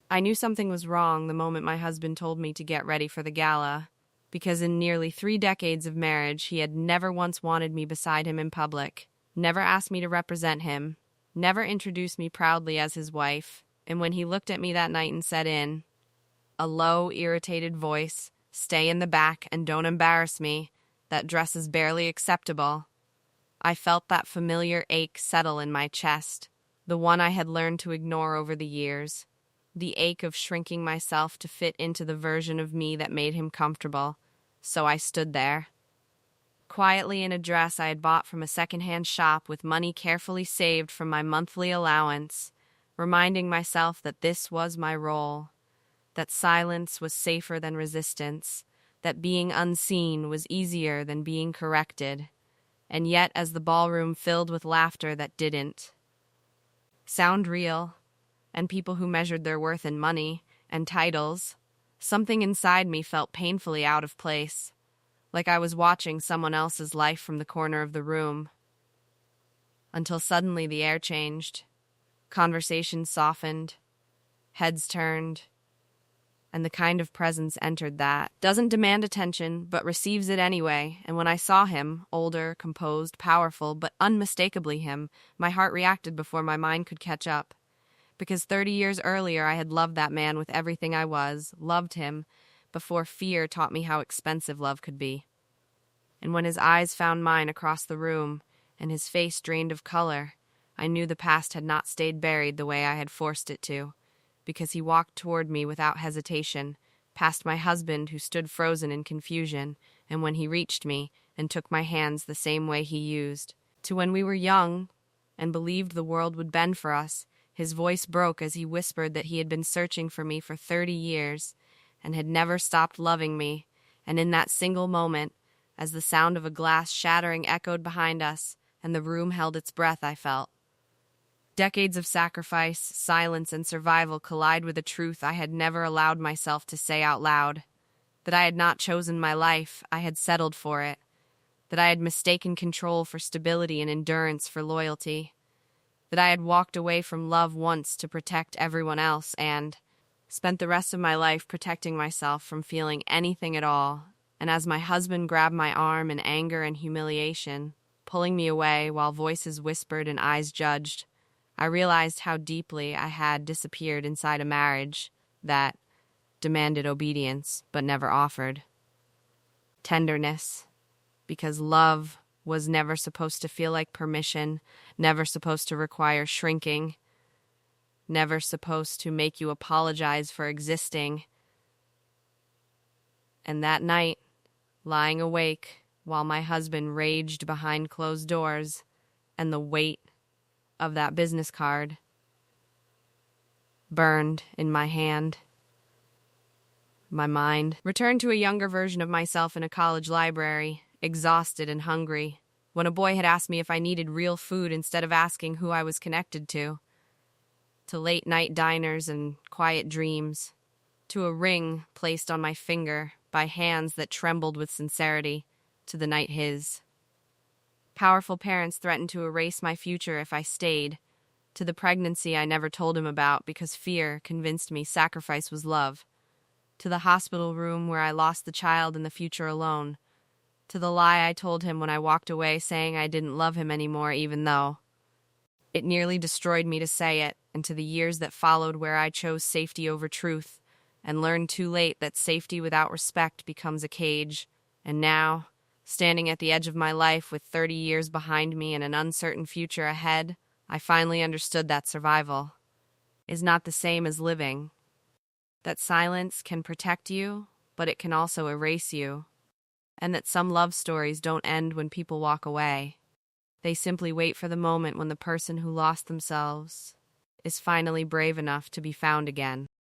I knew something was wrong the moment my husband told me to get ready for the gala, because in nearly 3 decades of marriage, he had never once wanted me beside him in public, never asked me to represent him, never introduced me proudly as his wife, and when he looked at me that night and said in a low, irritated voice, "Stay in the back and don't embarrass me, that dress is barely acceptable," I felt that familiar ache settle in my chest, the one I had learned to ignore over the years. The ache of shrinking myself to fit into the version of me that made him comfortable. So I stood there, quietly in a dress I had bought from a secondhand shop with money carefully saved from my monthly allowance, reminding myself that this was my role, that silence was safer than resistance, that being unseen was easier than being corrected, and yet as the ballroom filled with laughter that didn't sound real, and people who measured their worth in money and titles, something inside me felt painfully out of place, like I was watching someone else's life from the corner of the room. Until suddenly the air changed, conversation softened, heads turned, and the kind of presence entered that doesn't demand attention but receives it anyway, and when I saw him, older, composed, powerful, but unmistakably him, my heart reacted before my mind could catch up. Because 30 years earlier I had loved that man with everything I was, loved him, before fear taught me how expensive love could be. And when his eyes found mine across the room, and his face drained of color, I knew the past had not stayed buried the way I had forced it to, because he walked toward me without hesitation, past my husband who stood frozen in confusion, and when he reached me and took my hands the same way he used, to when we were young and believed the world would bend for us, his voice broke as he whispered that he had been searching for me for 30 years and had never stopped loving me, and in that single moment, as the sound of a glass shattering echoed behind us and the room held its breath, I felt decades of sacrifice, silence, and survival collide with a truth I had never allowed myself to say out loud, that I had not chosen my life, I had settled for it, that I had mistaken control for stability and endurance for loyalty, that I had walked away from love once to protect everyone else and spent the rest of my life protecting myself from feeling anything at all. And as my husband grabbed my arm in anger and humiliation, pulling me away while voices whispered and eyes judged, I realized how deeply I had disappeared inside a marriage that demanded obedience but never offered tenderness, because love was never supposed to feel like permission, never supposed to require shrinking, never supposed to make you apologize for existing. And that night, lying awake while my husband raged behind closed doors, and the weight of that business card burned in my hand, my mind returned to a younger version of myself in a college library, exhausted and hungry, when a boy had asked me if I needed real food instead of asking who I was connected to late-night diners and quiet dreams, to a ring placed on my finger by hands that trembled with sincerity, to the night his powerful parents threatened to erase my future if I stayed, to the pregnancy I never told him about because fear convinced me sacrifice was love, to the hospital room where I lost the child and the future alone, to the lie I told him when I walked away saying I didn't love him anymore even though it nearly destroyed me to say it, and to the years that followed where I chose safety over truth and learned too late that safety without respect becomes a cage. And now, standing at the edge of my life with 30 years behind me and an uncertain future ahead, I finally understood that survival is not the same as living, that silence can protect you, but it can also erase you, and that some love stories don't end when people walk away. They simply wait for the moment when the person who lost themselves is finally brave enough to be found again.